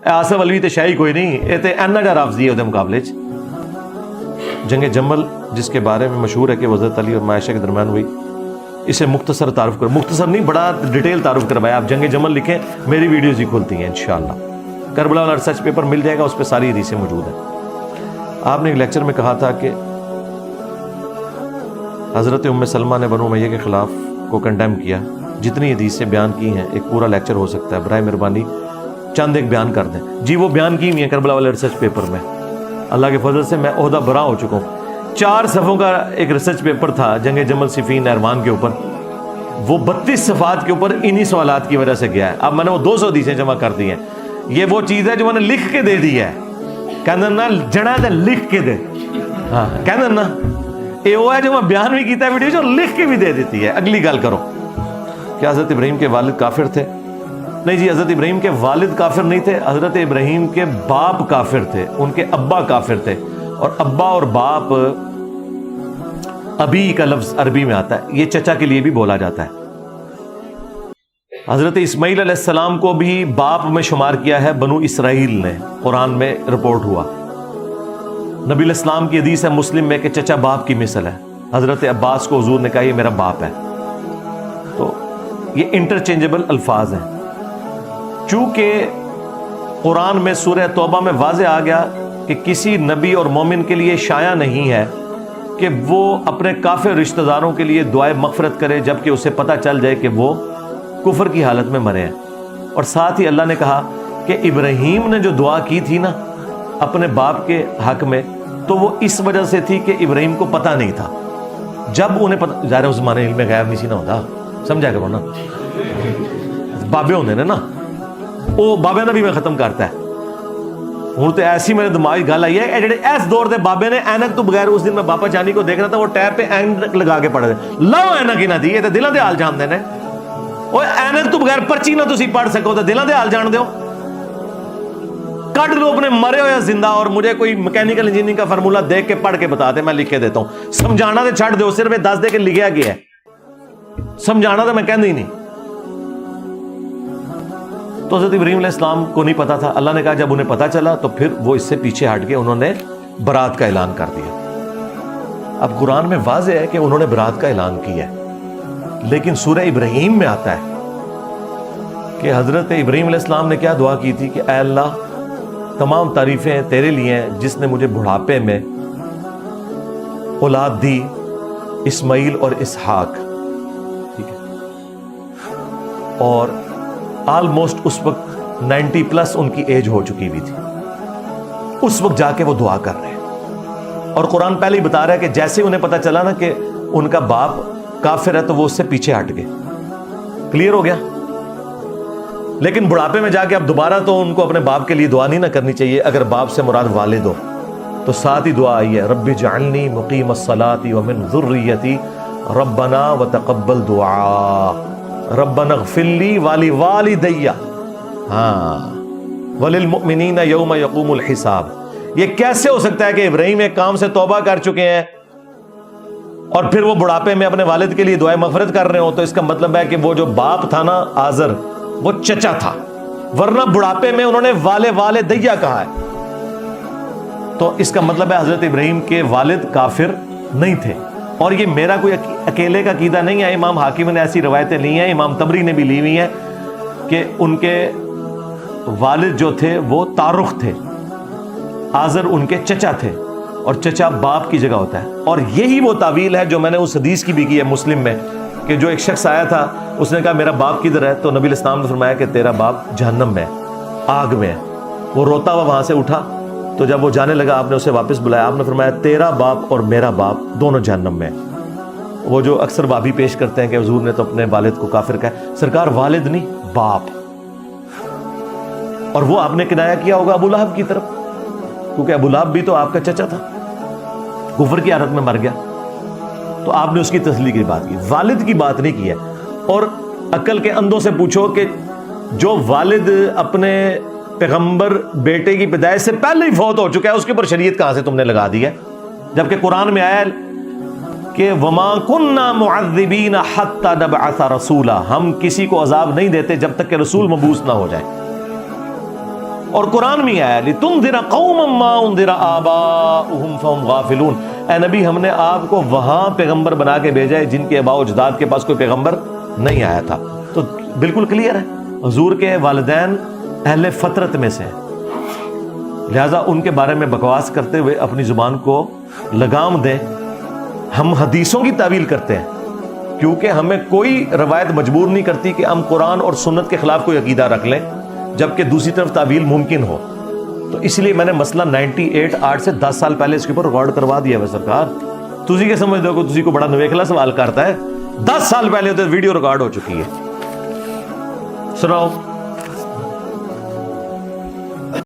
آصف علوی تے شاہی کوئی نہیں, یہ تے اینا جا رافضی ہے. مقابلے جنگ جمل جس کے بارے میں مشہور ہے کہ حضرت علی اور عائشہ کے درمیان ہوئی, اسے مختصر تعارف کر, مختصر نہیں بڑا ڈیٹیل تعارف کروایا. آپ جنگ جمل لکھیں, میری ویڈیوز ہی کھلتی ہیں انشاءاللہ. کربلا والا ریسرچ پیپر مل جائے گا, اس پہ ساری حدیثیں موجود ہیں. آپ نے ایک لیکچر میں کہا تھا کہ حضرت ام سلمہ نے بنو امیہ کے خلاف کو کنڈیم کیا. جتنی حدیثیں بیان کی ہیں ایک پورا لیکچر ہو سکتا ہے, برائے مہربانی چند ایک بیان کر دیں. جی وہ بیان کی ہوئی ہیں کربلا والے ریسرچ پیپر میں. اللہ کے فضل سے میں عہدہ برا ہو چکا ہوں. 4 صفحوں کا ایک ریسرچ پیپر تھا جنگ جمل صفین نہروان کے اوپر, وہ 32 صفحات کے اوپر انہی سوالات کی وجہ سے گیا ہے. اب میں نے وہ 200 حدیثیں جمع کر دی ہیں. یہ وہ چیز ہے جو میں نے لکھ کے دے دی ہے. کہنا نا جڑا تے لکھ کے دے, ہاں کہنا نا یہ وہ ہے جو میں بیان بھی کیتا ہے ویڈیو جو لکھ کے بھی دے دیتی ہے. اگلی گل کرو, کیا حضرت ابراہیم کے والد کافر تھے؟ نہیں جی, حضرت ابراہیم کے والد کافر نہیں تھے. حضرت ابراہیم کے باپ کافر تھے, ان کے ابا کافر تھے. اور ابا اور باپ ابی کا لفظ عربی میں آتا ہے, یہ چچا کے لیے بھی بولا جاتا ہے. حضرت اسماعیل علیہ السلام کو بھی باپ میں شمار کیا ہے بنو اسرائیل نے, قرآن میں رپورٹ ہوا. نبی علیہ السلام کی حدیث ہے مسلم میں کہ چچا باپ کی مثل ہے. حضرت عباس کو حضور نے کہا یہ میرا باپ ہے. تو یہ انٹرچینجبل الفاظ ہیں. چونکہ قرآن میں سورہ توبہ میں واضح آ گیا کہ کسی نبی اور مومن کے لیے شایع نہیں ہے کہ وہ اپنے کافر رشتہ داروں کے لیے دعائے مغفرت کرے جبکہ اسے پتہ چل جائے کہ وہ کفر کی حالت میں مرے ہیں. اور ساتھ ہی اللہ نے کہا کہ ابراہیم نے جو دعا کی تھی نا اپنے باپ کے حق میں, تو وہ اس وجہ سے تھی کہ ابراہیم کو پتہ نہیں تھا. جب انہیں پتہ, ظاہر اس زمانے علم غیب نہیں سی نہ ہوتا, سمجھا کرو نا, بابے ہوندے نے نا, وہ بابے دا بھی میں ختم کرتا ہے. ہوں تو ایسی میرے دماغ گل آئی ہے, جڑے اس دور دے بابے نے اینک تو بغیر, اس دن میں باپا جانی کو دیکھ رہا تھا, وہ ٹیب پہ اینک لگا کے پڑھ رہے, لو اینک ہی نہ دی, یہ تو دلاں دے حال جان دے نے. وہ اینک تو بغیر پرچی نہ تسی پڑھ سکو تو دلاں دے حال جان دیو. کٹ لو اپنے مرے ہوئے زندہ, اور مجھے کوئی میکینیکل انجینئرنگ کا فارمولہ دیکھ کے پڑھ کے بتا دے, میں لکھ کے دیتا ہوں. سمجھانا تو چھڑ دو, صرف 10 دے کے لکھیا گیا ہے, سمجھانا تو میں کہندی ہی نہیں. تو حضرت ابراہیم علیہ السلام کو نہیں پتا تھا. اللہ نے کہا جب انہیں پتا چلا تو پھر وہ اس سے پیچھے ہٹ کے انہوں نے برات کا اعلان کر دیا. اب قرآن میں واضح ہے کہ انہوں نے برات کا اعلان کیا ہے, لیکن سورہ ابراہیم میں آتا ہے کہ حضرت ابراہیم علیہ السلام نے کیا دعا کی تھی کہ اے اللہ تمام تعریفیں تیرے لیے ہیں جس نے مجھے بڑھاپے میں اولاد دی, اسماعیل اور اسحاق. ٹھیک ہے, اور آلموسٹ اس وقت 90 پلس ان کی ایج ہو چکی ہوئی تھی. اس وقت جا کے وہ دعا کر رہے ہیں, اور قرآن پہلے ہی بتا رہا ہے کہ جیسے انہیں پتا چلا نا کہ ان کا باپ کافر ہے تو وہ اس سے پیچھے ہٹ گئے. کلیئر ہو گیا. لیکن بڑھاپے میں جا کے اب دوبارہ تو ان کو اپنے باپ کے لیے دعا نہیں نہ کرنی چاہیے. اگر باپ سے مراد والد ہو تو ساتھ ہی دعا آئی ہے, رب اجعلنی مقیم الصلاۃ ومن ذریتی ربنا وتقبل دعاء ربنا اغفر لی ولوالدی ہاں وللمؤمنین یوم یقوم الحساب. یہ کیسے ہو سکتا ہے کہ ابراہیم ایک کام سے توبہ کر چکے ہیں اور پھر وہ بڑھاپے میں اپنے والد کے لیے دعائیں مغفرت کر رہے ہوں؟ تو اس کا مطلب ہے کہ وہ جو باپ تھا نا آزر, وہ چچا تھا, ورنہ بڑھاپے میں انہوں نے والدیہ کہا ہے. تو اس کا مطلب ہے حضرت ابراہیم کے والد کافر نہیں تھے. اور یہ میرا کوئی اکیلے کا عقیدہ نہیں ہے, امام حاکم نے ایسی روایتیں لی ہیں, امام طبری نے بھی لی ہوئی ہیں کہ ان کے والد جو تھے وہ تارخ تھے, آزر ان کے چچا تھے, اور چچا باپ کی جگہ ہوتا ہے. اور یہی وہ تعویل ہے جو میں نے اس حدیث کی بھی کی ہے مسلم میں, کہ جو ایک شخص آیا تھا, اس نے کہا میرا باپ کدھر ہے؟ تو نبی علیہ السلام نے فرمایا کہ تیرا باپ جہنم میں, آگ میں ہے. وہ روتا ہوا وہاں سے اٹھا, تو جب وہ جانے لگا آپ نے اسے واپس بلایا, آپ نے فرمایا تیرا باپ اور میرا باپ دونوں جہنم میں. وہ جو اکثر بابی پیش کرتے ہیں کہ حضور نے تو اپنے والد کو کافر کہا, سرکار والد نہیں باپ. اور وہ آپ نے کنایا کیا ہوگا ابو لہب کی طرف, کیونکہ ابو لہب بھی تو آپ کا چچا تھا, کفر کی حالت میں مر گیا. تو آپ نے اس کی تسلی کی بات کی, والد کی بات نہیں کی ہے. اور عقل کے اندھوں سے پوچھو کہ جو والد اپنے پیغمبر بیٹے کی پیدائش سے پہلے ہی فوت ہو چکا ہے, اس کے اوپر شریعت کہاں سے تم نے لگا دی ہے؟ جبکہ قرآن میں آیا کہ وما كنا معذبین حتی نبعث رسولا, ہم کسی کو عذاب نہیں دیتے جب تک کہ رسول مبعوث نہ ہو جائے. اور قرآن میں آیا لِتُنذِرَ قَوْمًا مَّا أُنذِرَ آبَاؤُهُمْ فَهُمْ غَافِلُونَ، اے نبی ہم نے آپ کو وہاں پیغمبر بنا کے بھیجا ہے جن کے آباء و اجداد کے پاس کوئی پیغمبر نہیں آیا تھا۔ تو بالکل کلیئر ہے، حضور کے والدین اہل فطرت میں سے ہیں، لہٰذا ان کے بارے میں بکواس کرتے ہوئے اپنی زبان کو لگام دیں۔ ہم حدیثوں کی تعویل کرتے ہیں کیونکہ ہمیں کوئی روایت مجبور نہیں کرتی کہ ہم قرآن اور سنت کے خلاف کوئی عقیدہ رکھ لیں جبکہ دوسری طرف تعویل ممکن ہو۔ تو اس لیے میں نے مسئلہ 98 آج سے 10 سال پہلے اس کے اوپر ریکارڈ کروا دیا ہے سرکار۔ تسی کے سمجھ دو کہ تسی کو بڑا نویکلا سوال کرتا ہے، 10 سال پہلے تو ویڈیو ریکارڈ ہو چکی ہے۔ سناؤ۔